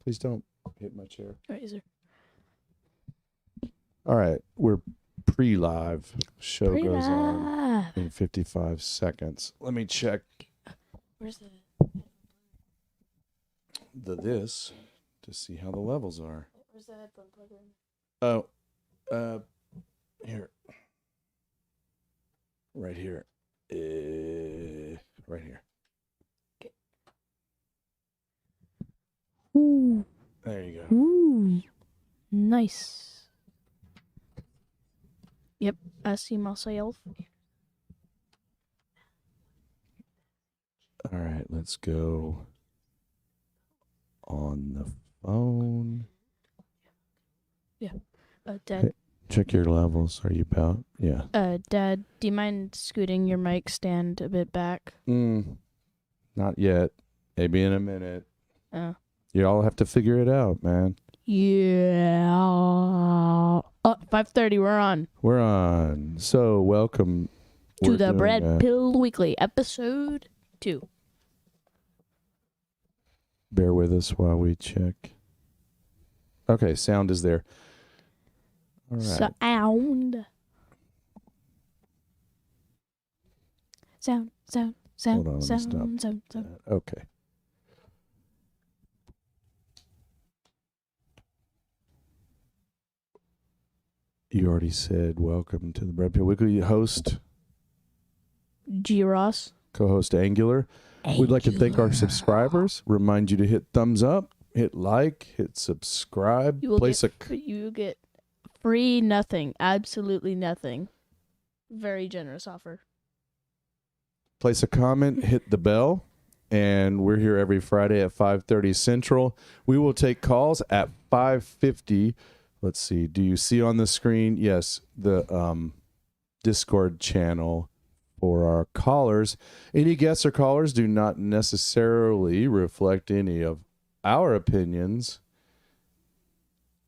Please don't hit my chair. All right, sir. All right, we're pre-live. Show goes on Pre-live. in 55 seconds. Let me check Where's the... this to see how the levels are. Where's the headphone plug in? Oh, here. Right here. Right here. Okay. Ooh. There you go. Ooh. Nice. Yep, I see myself. All right, let's go on the phone. Dad. Hey, check your levels. Are you about? Yeah. Dad, do you mind scooting your mic stand a bit back? Not yet. Maybe in a minute. Oh. You all have to figure it out, man. Yeah. Oh, 5:30, we're on. We're on. So, welcome To the Bread Pill Weekly, episode 2. Bear with us while we check. Okay, sound is there. All right. Sound. Hold on, let me stop. Sound. Okay. You already said welcome to the Bread Pill Weekly. Host, G. Ross. co-host Angular. We'd like to thank our subscribers. Remind you to hit thumbs up, hit like, hit subscribe. You get free nothing. Absolutely nothing. Very generous offer. Place a comment, hit the bell, and we're here every Friday at 5:30 Central. We will take calls at 5:50. Let's see. Do you see on the screen? Yes, the Discord channel for our callers. Any guests or callers do not necessarily reflect any of our opinions.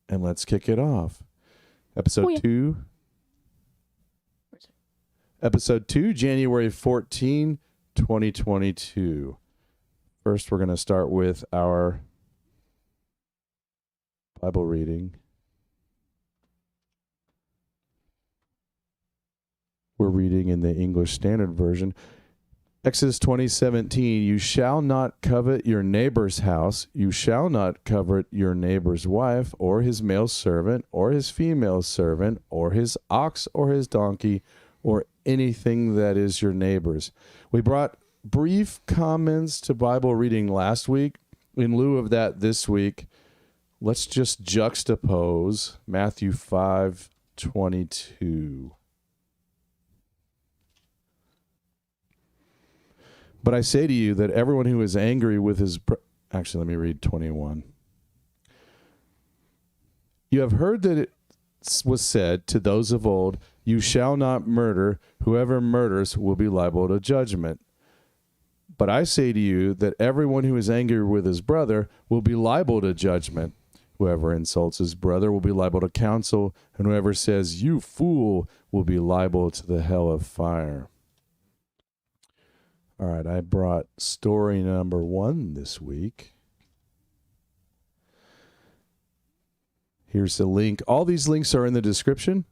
And let's kick it off. Episode 2. Episode 2, January 14, 2022. First, we're going to start with our Bible reading. We're reading in the English Standard Version. Exodus 20:17, you shall not covet your neighbor's house. You shall not covet your neighbor's wife, or his male servant, or his female servant, or his ox, or his donkey, or anything that is your neighbor's. We brought brief comments to Bible reading last week. In lieu of that this week, let's just juxtapose Matthew 5:22. But I say to you that everyone who is angry with his... Actually, let me read 21. You have heard that it was said to those of old, you shall not murder. Whoever murders will be liable to judgment. But I say to you that everyone who is angry with his brother will be liable to judgment. Whoever insults his brother will be liable to counsel, and whoever says, you fool, will be liable to the hell of fire. All right, I brought story number 1 this week. Here's the link. All these links are in the description,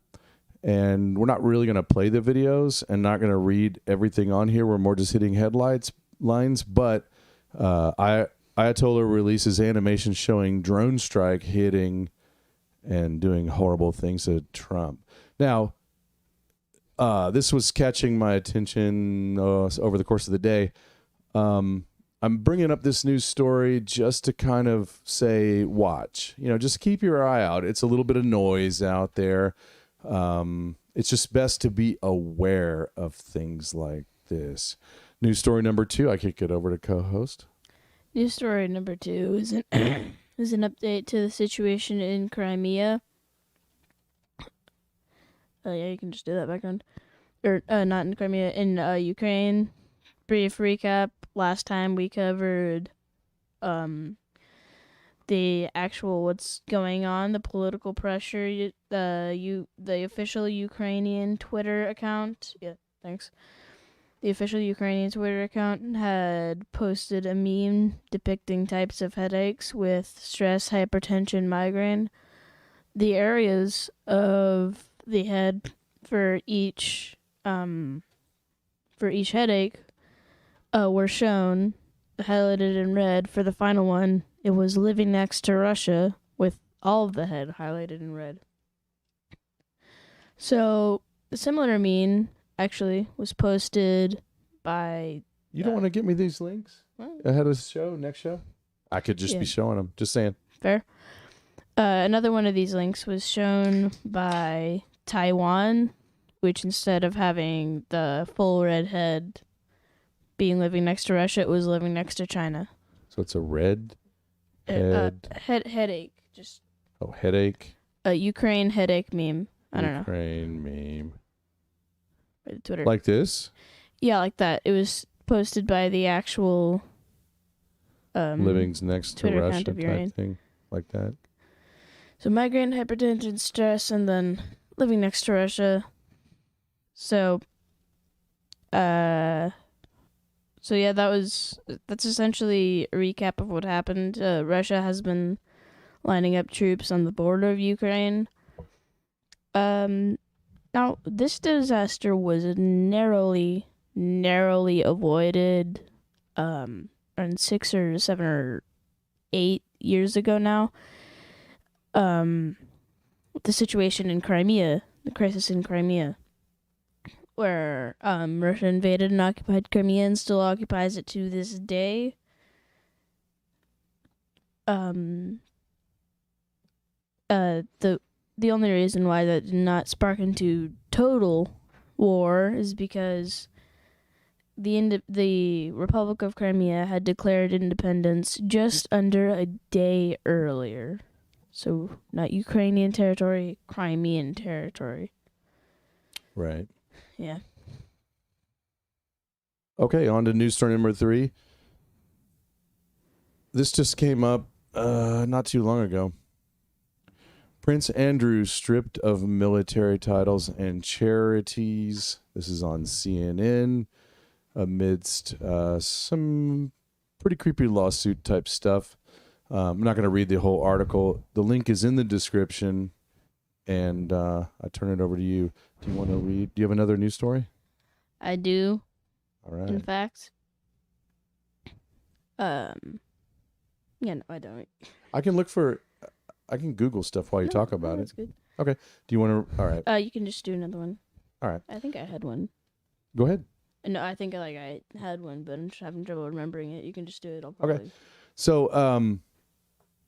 and we're not really going to play the videos and not going to read everything on here. We're more just hitting lines, but Ayatollah releases animation showing drone strike hitting and doing horrible things to Trump. Now, this was catching my attention over the course of the day. I'm bringing up this news story just to kind of say, watch. Just keep your eye out. It's a little bit of noise out there. It's just best to be aware of things like this. News story number 2, I kick it over to co-host. News story number 2 is an update to the situation in Crimea. Yeah, you can just do that background. Or, not in Crimea, in Ukraine. Brief recap. Last time we covered the actual what's going on, the political pressure, the official Ukrainian Twitter account. Yeah, thanks. the official Ukrainian Twitter account had posted a meme depicting types of headaches with stress, hypertension, migraine. The areas of the head for each headache were shown, highlighted in red. For the final one, it was living next to Russia, with all of the head highlighted in red. So, a similar meme actually was posted by... You don't want to get me these links ahead of the show, next show? I could just be showing them. Just saying. Fair. Another one of these links was shown by Taiwan, which instead of having the full red head being living next to Russia, it was living next to China. So it's a red head. Headache. Just. Oh, headache. A Ukraine headache meme. I don't know. Ukraine meme. By Twitter. Like this? Yeah, like that. It was posted by the actual livings next Twitter to Russia account of type thing. Like that. So migraine, hypertension, stress, and then living next to Russia. So yeah, that's essentially a recap of what happened. Russia has been lining up troops on the border of Ukraine. Now this disaster was narrowly avoided, around 6 or 7 or 8 years ago now. The situation in Crimea, the crisis in Crimea, where Russia invaded and occupied Crimea and still occupies it to this day. The only reason why that did not spark into total war is because the Republic of Crimea had declared independence just under a day earlier. So not Ukrainian territory, Crimean territory. Right. Yeah. Okay, on to news story number 3. This just came up not too long ago. Prince Andrew stripped of military titles and charities. This is on CNN amidst some pretty creepy lawsuit type stuff. I'm not going to read the whole article. The link is in the description, and I turn it over to you. Do you want to read? Do you have another news story? I do. All right. In fact. Yeah, no, I don't. I can Google stuff while you talk about that's it. Good. Okay. Do you want to? All right. You can just do another one. All right. I think I had one. Go ahead. No, I think I had one, but I'm just having trouble remembering it. You can just do it. I'll probably. Okay. So,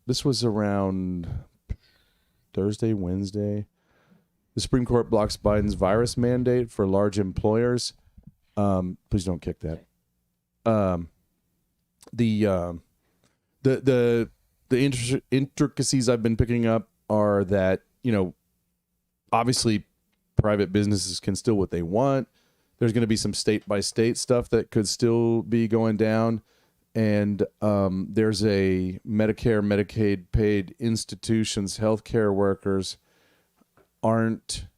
this was around Thursday, Wednesday. The Supreme Court blocks Biden's virus mandate for large employers. Please don't kick that. The intricacies I've been picking up are that, obviously private businesses can still what they want. There's going to be some state by state stuff that could still be going down. And there's a Medicare, Medicaid paid institutions, healthcare workers weren't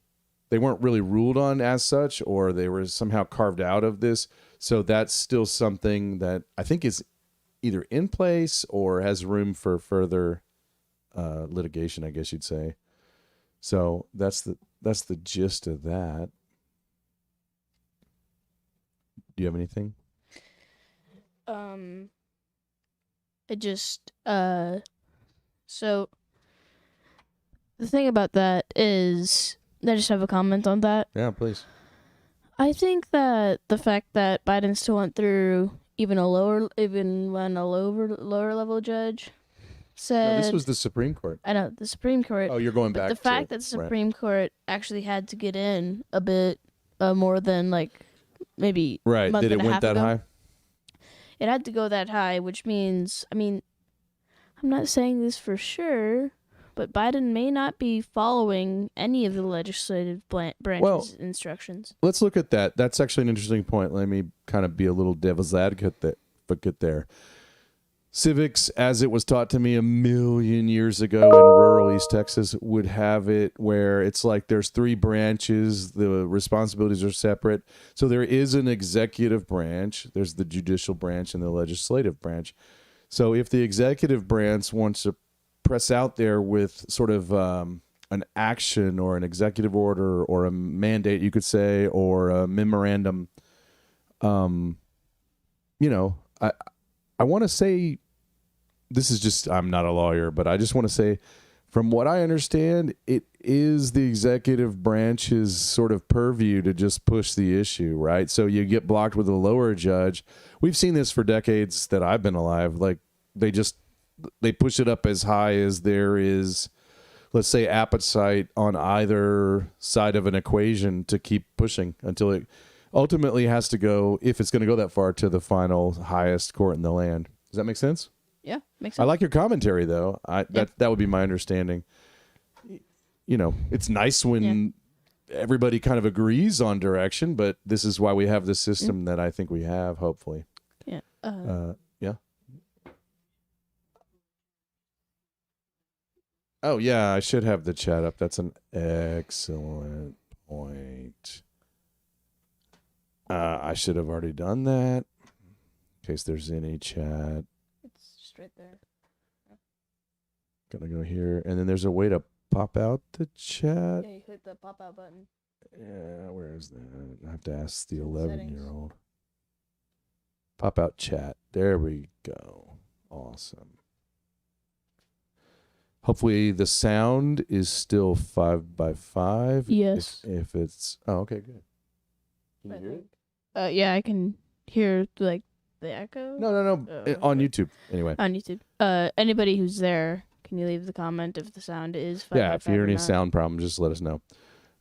really ruled on as such, or they were somehow carved out of this. So that's still something that I think is either in place or has room for further litigation, I guess you'd say. So that's the gist of that. Do you have anything? It just, so the thing about that is, I just have a comment on that. Yeah, please. I think that the fact that Biden still went through even when a lower level judge said... No, this was the Supreme Court. I know, the Supreme Court. Oh, you're going back to... The fact that the Supreme Court actually had to get in a bit more than, maybe right. a month Did it and a went half that ago. high? It had to go that high, which means, I'm not saying this for sure, but Biden may not be following any of the legislative branch's instructions. Let's look at that. That's actually an interesting point. Let me kind of be a little devil's advocate there. civics, as it was taught to me a million years ago in rural East Texas, would have it where it's like there's 3 branches. The responsibilities are separate. So there is an executive branch, there's the judicial branch, and the legislative branch. So if the executive branch wants to press out there with sort of an action or an executive order or a mandate, you could say, or a memorandum, I want to say, this is just, I'm not a lawyer, but I just want to say, from what I understand, it is the executive branch's sort of purview to just push the issue, right? So you get blocked with a lower judge. We've seen this for decades that I've been alive. Like they push it up as high as there is, let's say, appetite on either side of an equation to keep pushing until it ultimately has to go, if it's going to go that far, to the final highest court in the land. Does that make sense? Yeah, makes sense. I like your commentary, though. That would be my understanding. It's nice when everybody kind of agrees on direction, but this is why we have the system that I think we have, hopefully. Yeah. Yeah. Oh, yeah, I should have the chat up. That's an excellent point. I should have already done that, in case there's any chat. It's just right there. Gonna go here, and then there's a way to pop out the chat. Yeah, you click the pop out button. Yeah, where is that? I have to ask the 11-year-old. Pop out chat. There we go. Awesome. Hopefully the sound is still 5x5. Yes. If it's okay, good. Can you hear it? Yeah, I can hear like the echo. No. On YouTube, anyway. On YouTube. Anybody who's there, can you leave the comment if the sound is 5x5? Yeah, if you hear any sound problems, just let us know.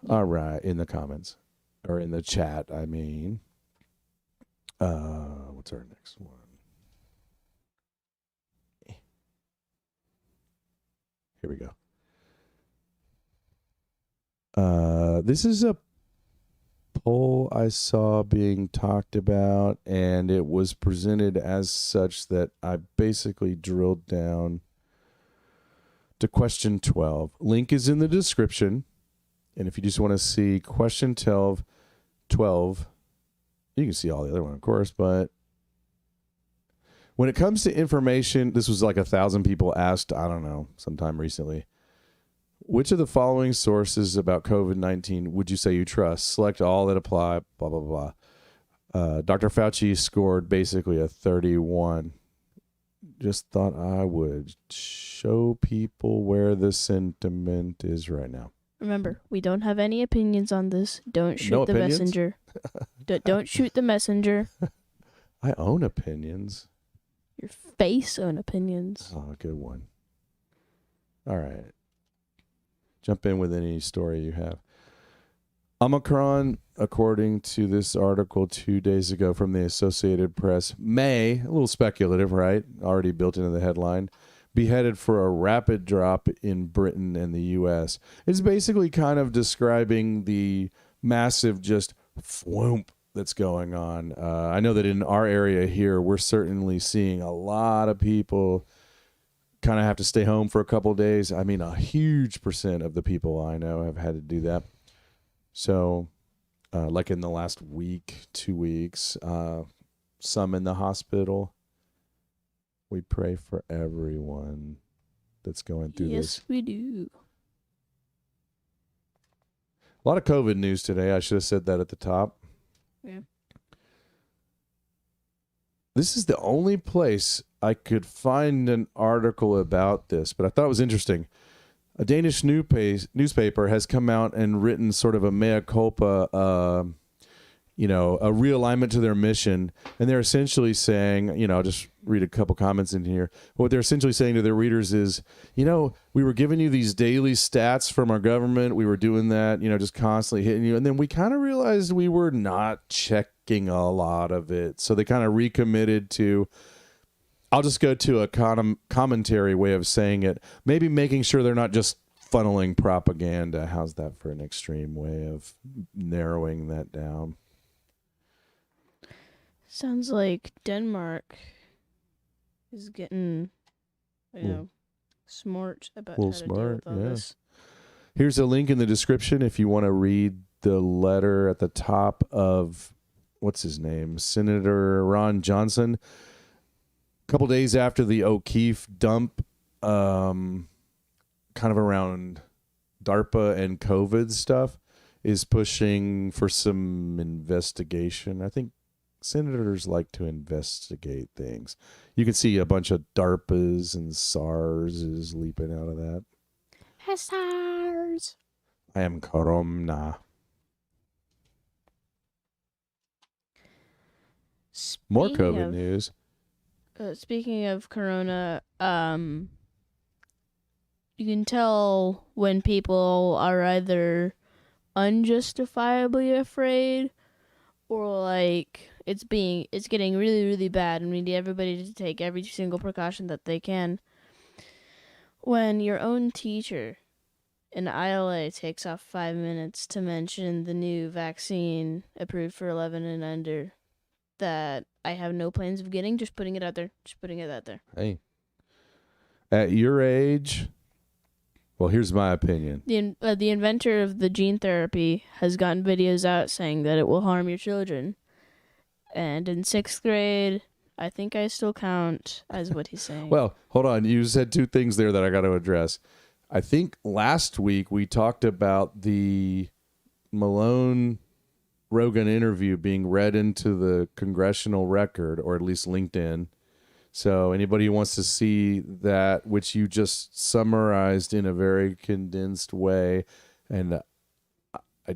All right, in the comments or in the chat. I mean, what's our next one? Here we go. This is a poll I saw being talked about, and it was presented as such that I basically drilled down to question 12. Link is in the description, and if you just want to see question 12, you can see all the other one, of course, but when it comes to information, this was like 1,000 people asked, I don't know, sometime recently. Which of the following sources about COVID-19 would you say you trust? Select all that apply, blah, blah, blah. Dr. Fauci scored basically a 31. Just thought I would show people where the sentiment is right now. Remember, we don't have any opinions on this. Don't shoot the messenger. Don't shoot the messenger. I own opinions. Your face own opinions. Oh, good one. All right. Jump in with any story you have. Omicron, according to this article 2 days ago from the Associated Press, may, a little speculative, right? Already built into the headline, be headed for a rapid drop in Britain and the U.S. It's basically kind of describing the massive just floomp that's going on. I know that in our area here, we're certainly seeing a lot of people kind of have to stay home for a couple of days. I mean, a huge percent of the people I know have had to do that. So, like in the last week, 2 weeks, some in the hospital. We pray for everyone that's going through this. Yes, we do. A lot of COVID news today. I should have said that at the top. Yeah. This is the only place I could find an article about this, but I thought it was interesting. A Danish newspaper has come out and written sort of a mea culpa, a realignment to their mission. And they're essentially saying, I'll just read a couple comments in here. What they're essentially saying to their readers is, we were giving you these daily stats from our government. We were doing that, just constantly hitting you. And then we kind of realized we were not checking a lot of it. So they kind of recommitted to, I'll just go to a commentary way of saying it, maybe making sure they're not just funneling propaganda. How's that for an extreme way of narrowing that down? Sounds like Denmark is getting, smart about how to deal smart, with all this. Here's a link in the description if you want to read the letter at the top of, what's his name? Senator Ron Johnson. A couple days after the O'Keefe dump, kind of around DARPA and COVID stuff, is pushing for some investigation. I think senators like to investigate things. You can see a bunch of DARPAs and SARS is leaping out of that. Hey, SARS. I am Corona. More COVID news. Speaking of Corona, you can tell when people are either unjustifiably afraid or like it's getting really, really bad and we need everybody to take every single precaution that they can. When your own teacher in ILA takes off 5 minutes to mention the new vaccine approved for 11 and under that I have no plans of getting, just putting it out there. Hey, at your age, well, here's my opinion. The inventor of the gene therapy has gotten videos out saying that it will harm your children. And in 6th grade, I think I still count as what he's saying. Well, hold on. You said two things there that I got to address. I think last week we talked about the Malone Rogan interview being read into the congressional record, or at least LinkedIn. So anybody who wants to see that, which you just summarized in a very condensed way, and I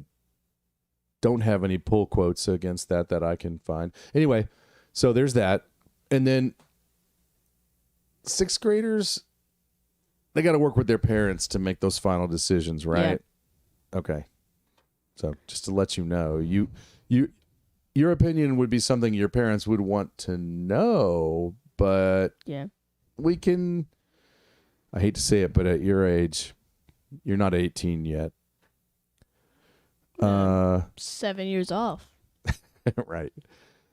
don't have any pull quotes against that I can find. Anyway, so there's that. And then 6th graders, they got to work with their parents to make those final decisions, right? Yeah. Okay. So just to let you know, your opinion would be something your parents would want to know, but we can, I hate to say it, but at your age, you're not 18 yet. 7 years off. Right.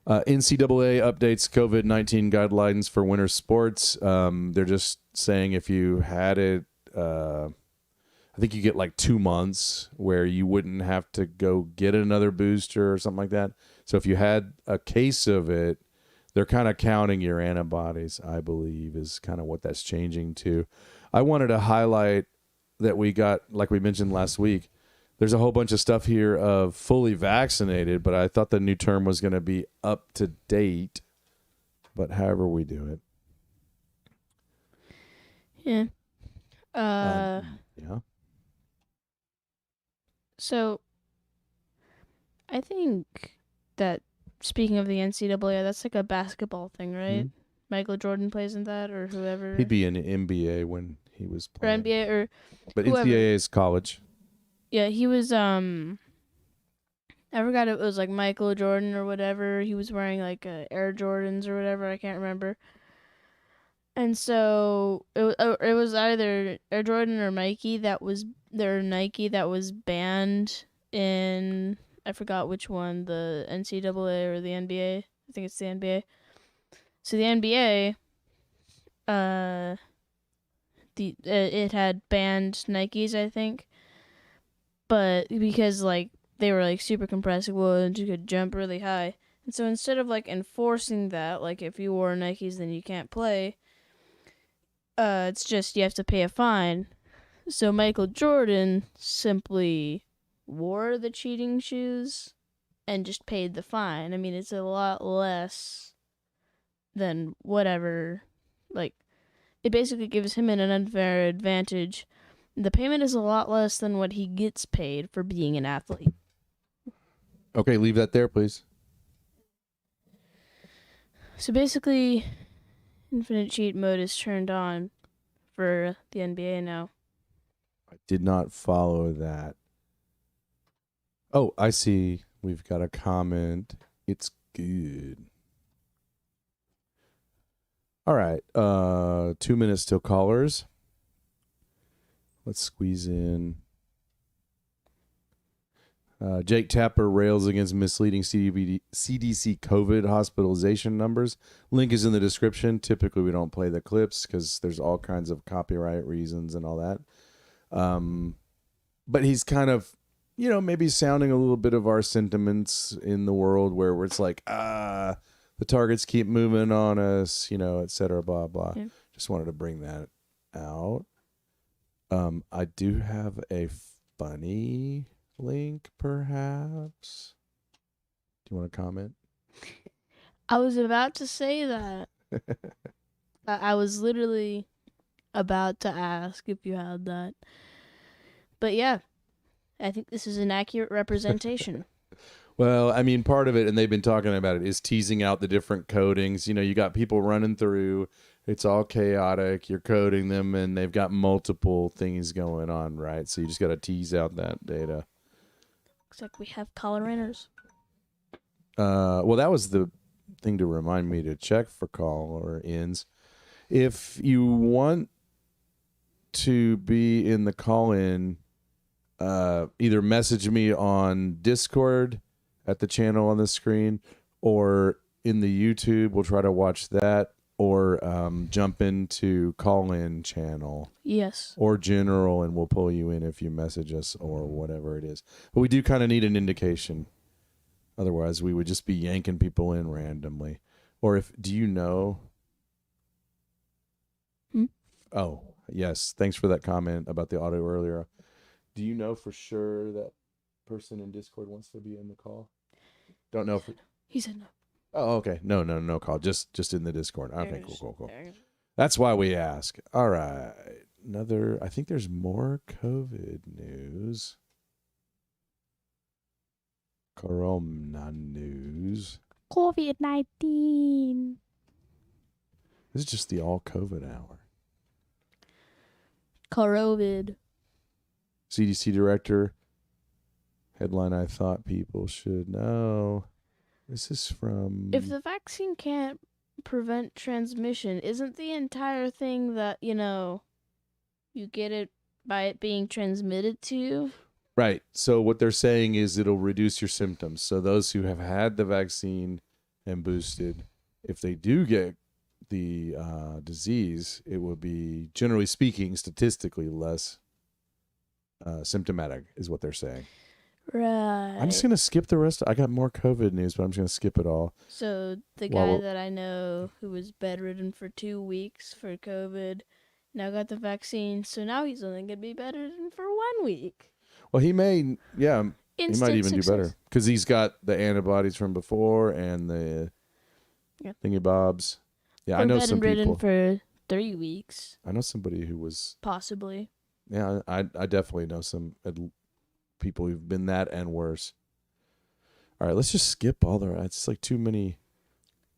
NCAA updates COVID-19 guidelines for winter sports. They're just saying if you had it, I think you get like 2 months where you wouldn't have to go get another booster or something like that. So if you had a case of it, they're kind of counting your antibodies, I believe, is kind of what that's changing to. I wanted to highlight that we got, like we mentioned last week, there's a whole bunch of stuff here of fully vaccinated, but I thought the new term was going to be up to date. But however we do it. Yeah. Yeah. So, I think that, speaking of the NCAA, that's like a basketball thing, right? Mm-hmm. Michael Jordan plays in that, or whoever. He'd be in the NBA when he was playing. Or NBA, or but whoever. NCAA is college. Yeah, he was, I forgot it was like Michael Jordan or whatever. He was wearing like Air Jordans or whatever, I can't remember. And so it was either Air Jordan or Nike that was banned in, I forgot which one, the NCAA or the NBA. I think it's the NBA. So the NBA, it had banned Nikes, I think, but because like they were like super compressible and you could jump really high, and so instead of like enforcing that, like if you wore Nikes then you can't play. It's just you have to pay a fine. So Michael Jordan simply wore the cheating shoes and just paid the fine. I mean, it's a lot less than whatever. Like, it basically gives him an unfair advantage. The payment is a lot less than what he gets paid for being an athlete. Okay, leave that there, please. So basically, infinite cheat mode is turned on for the NBA now. I did not follow that. Oh, I see. We've got a comment. It's good. All right. 2 minutes till callers. Let's squeeze in. Jake Tapper rails against misleading CDC COVID hospitalization numbers. Link is in the description. Typically, we don't play the clips because there's all kinds of copyright reasons and all that. But he's kind of, maybe sounding a little bit of our sentiments in the world where it's like, the targets keep moving on us, et cetera, blah, blah. Yeah. Just wanted to bring that out. I do have a funny link, perhaps. Do you want to comment? I was about to say that. I was literally about to ask if you had that. But yeah, I think this is an accurate representation. Well, I mean, part of it, and they've been talking about it, is teasing out the different codings. You got people running through. It's all chaotic. You're coding them, and they've got multiple things going on, right? So you just got to tease out that data. Looks like we have caller-inners. Well, that was the thing to remind me to check for caller-ins. If you want to be in the call-in, either message me on Discord at the channel on the screen, or in the YouTube. We'll try to watch that, or jump into call-in channel. Yes. Or general, and we'll pull you in if you message us or whatever it is. But we do kind of need an indication. Otherwise, we would just be yanking people in randomly. Or do you know? Oh, yes. Thanks for that comment about the audio earlier. Do you know for sure that person in Discord wants to be in the call? Don't know. He said no. Oh, okay. No call. Just in the Discord. Okay, cool. That's why we ask. All right. I think there's more COVID news. Corona news. COVID-19. This is just the all COVID hour. COVID. CDC director. Headline I thought people should know. This is from... If the vaccine can't prevent transmission, isn't the entire thing that, you get it by it being transmitted to you? Right. So what they're saying is it'll reduce your symptoms. So those who have had the vaccine and boosted, if they do get the disease, it will be, generally speaking, statistically less symptomatic, is what they're saying. Right. I'm just going to skip the rest. I got more COVID news, but I'm just going to skip it all. So the guy that I know who was bedridden for 2 weeks for COVID now got the vaccine. So now he's only going to be bedridden for 1 week. Well, he may, yeah, he might even success. do better because he's got the antibodies from before and the thingy bobs. Yeah, I know some people. For 3 weeks. I know somebody who was. Possibly. Yeah, I definitely know some people who've been that and worse. All right, let's just skip all the. It's like too many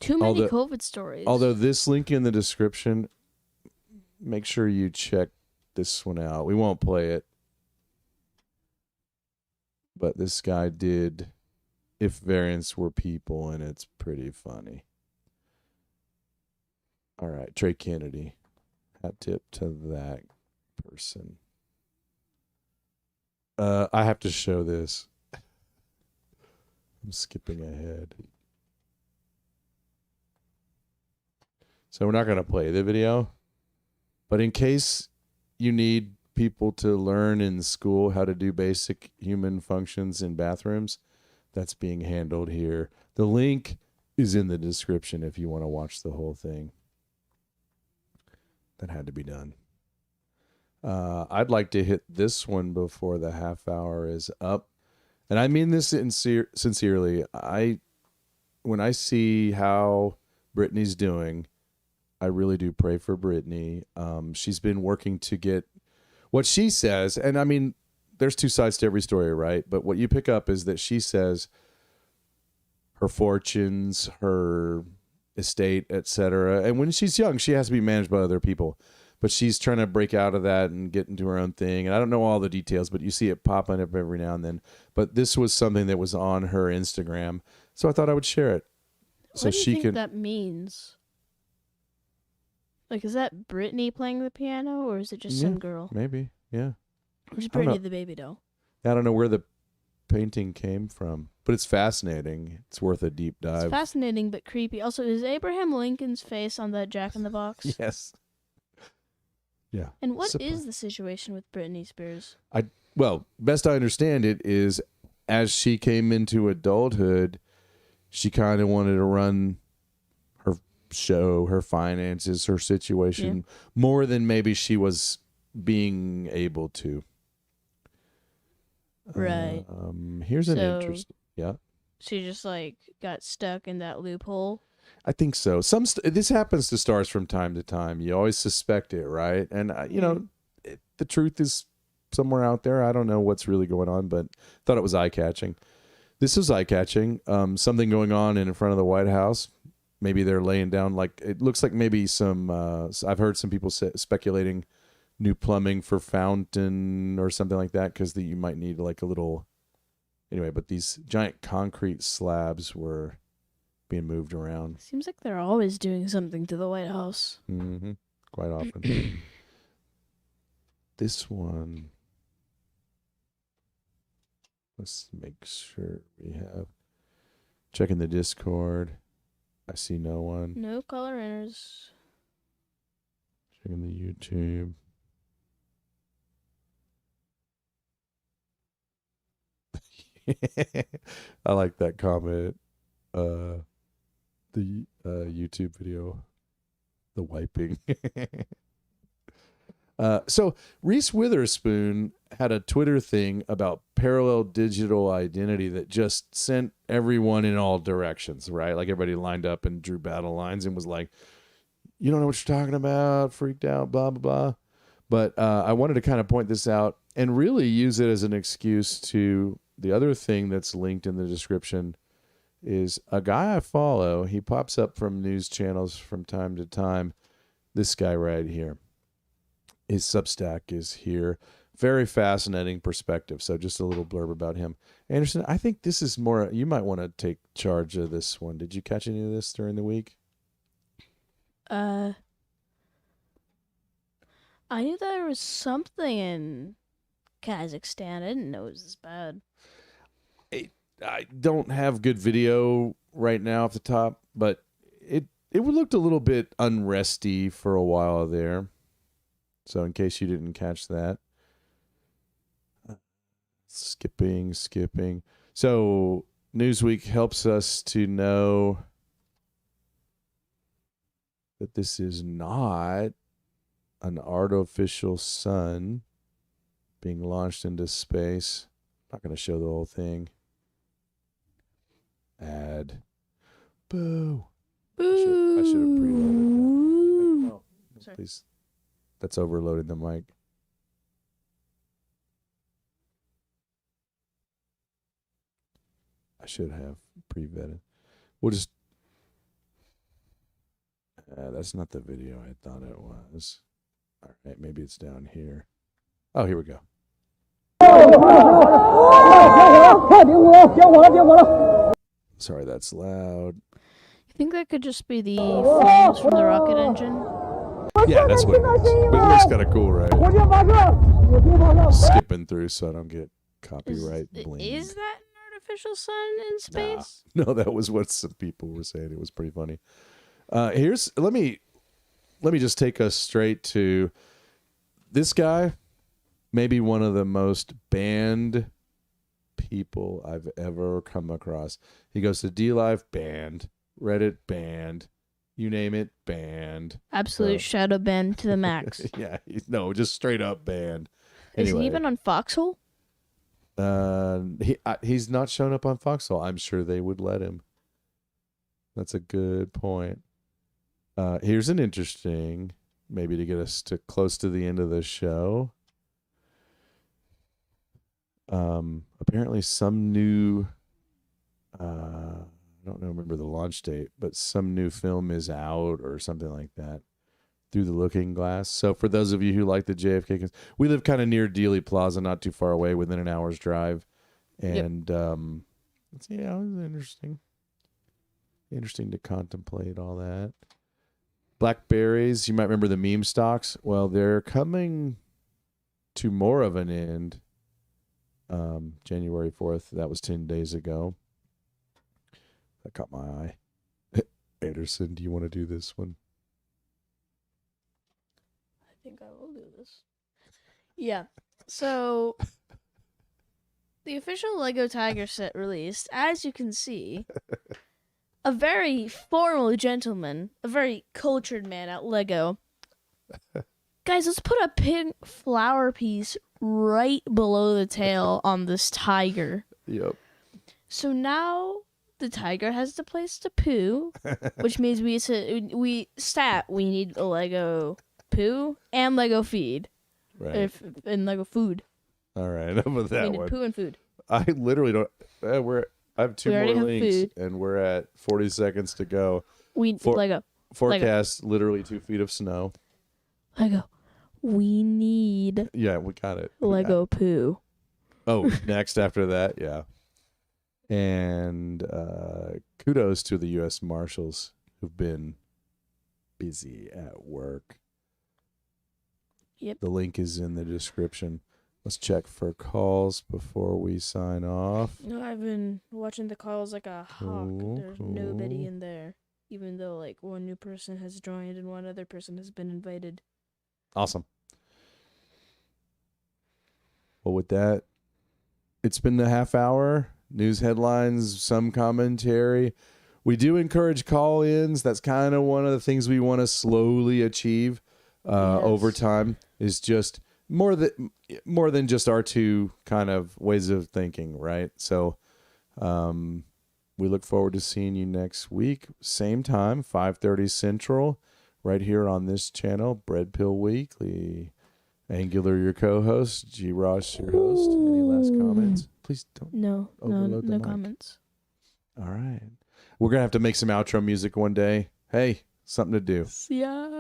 COVID stories. Although this link in the description, make sure you check this one out. We won't play it, but this guy did If Variants Were People, and it's pretty funny. All right, Trey Kennedy. Hat tip to that person. I have to show this. I'm skipping ahead. So we're not going to play the video. But in case you need people to learn in school how to do basic human functions in bathrooms, that's being handled here. The link is in the description if you want to watch the whole thing. That had to be done. I'd like to hit this one before the half hour is up. And I mean this sincerely. When I see how Britney's doing, I really do pray for Britney. She's been working to get what she says. And I mean, there's two sides to every story, right? But what you pick up is that she says her fortunes, her estate, etc. And when she's young, she has to be managed by other people. But she's trying to break out of that and get into her own thing. And I don't know all the details, but you see it popping up every now and then. But this was something that was on her Instagram. So I thought I would share it. What do you think that means? Like, is that Britney playing the piano, or is it just some girl? Maybe, yeah. Or is Britney the baby doll? I don't know where painting came from, but it's fascinating. It's worth a deep dive. It's fascinating but creepy. Also, is Abraham Lincoln's face on that Jack in the Box? Yes. Yeah. And what is the situation with Britney Spears? Well, best I understand it is, as she came into adulthood, she kind of wanted to run her show, her finances, her situation more than maybe she was being able to. Right. Here's an interesting. Yeah. She just like got stuck in that loophole. I think so. This happens to stars from time to time. You always suspect it, right? And you know, the truth is somewhere out there. I don't know what's really going on, but thought it was eye-catching. This is eye-catching. Something going on in front of the White House. Maybe they're laying down, like, it looks like maybe some. I've heard some people speculating new plumbing for fountain or something like that, because you might need like a little. Anyway, but these giant concrete slabs were being moved around. Seems like they're always doing something to the White House. Mm-hmm. Quite often. This one. Let's make sure we have. Checking the Discord. I see no one. No caller enters. Checking the YouTube. I like that comment. The YouTube video. The wiping. So Reese Witherspoon had a Twitter thing about parallel digital identity that just sent everyone in all directions, right? Like everybody lined up and drew battle lines and was like, you don't know what you're talking about, freaked out, blah, blah, blah. But I wanted to kind of point this out and really use it as an excuse to the other thing that's linked in the description is a guy I follow. He pops up from news channels from time to time. This guy right here. His Substack is here. Very fascinating perspective. So just a little blurb about him. Anderson, I think this is more, you might want to take charge of this one. Did you catch any of this during the week? I knew there was something in Kazakhstan. I didn't know it was this bad. I don't have good video right now off the top, but it looked a little bit unresty for a while there. So in case you didn't catch that. Skipping. So Newsweek helps us to know that this is not an artificial sun being launched into space. I'm not going to show the whole thing. Ad. Boo. Boo. I should have preloaded that. Oh, Sorry. please. That's overloading the mic. I should have pre-vetted. We'll just. That's not the video I thought it was. All right, maybe it's down here. Oh, here we go. Sorry, that's loud. You think that could just be the flames from the rocket engine? Yeah, that's what it is. But it looks kind of cool, right? Skipping through so I don't get copyright blamed. Is that an artificial sun in space? Nah. No, that was what some people were saying. It was pretty funny. Let me just take us straight to this guy. Maybe one of the most banned people I've ever come across. He goes to DLive, banned. Reddit, banned. You name it, banned. Absolute shadow ban to the max. Yeah, no, just straight up banned. Is Anyway, he even on Foxhole? He's not shown up on Foxhole. I'm sure they would let him. That's a good point. Here's an interesting, maybe to get us to close to the end of the show. Apparently some new, I don't remember the launch date, but some new film is out or something like that. Through the Looking Glass. So for those of you who like the JFK, we live kind of near Dealey Plaza, not too far away, within an hour's drive. And it was interesting. Interesting to contemplate all that. Blackberries, you might remember the meme stocks. Well, they're coming to more of an end. January 4th. That was 10 days ago. That caught my eye. Anderson, do you want to do this one? I think I will do this. Yeah. So, the official Lego Tiger set released, as you can see, a very formal gentleman, a very cultured man at Lego. Guys, let's put a pink flower piece right below the tail on this tiger. Yep. So now the tiger has the place to poo, which means we need a Lego poo and Lego feed. Right. And Lego food. All right. Enough of that We need one. poo and food. I literally don't. I have two We more already have links, food. and we're at 40 seconds to go. Lego. Forecast literally 2 feet of snow. Lego. We need Yeah, we got it. Lego poo. Oh, next after that, yeah. And kudos to the U.S. Marshals who've been busy at work. Yep. The link is in the description. Let's check for calls before we sign off. No, I've been watching the calls like a hawk. There's nobody Cool. in there. Even though like one new person has joined and one other person has been invited. Awesome. Well, with that, it's been the half hour. News headlines, some commentary. We do encourage call-ins. That's kind of one of the things we want to slowly achieve over time, is just more than just our two kind of ways of thinking, right? So we look forward to seeing you next week. Same time, 5:30 Central, right here on this channel, Bread Pill Weekly. Angular, your co-host. G. Ross, your host. Any last comments? Please don't. No Overload the mic. comments. All right. We're going to have to make some outro music one day. Hey, something to do. Yeah.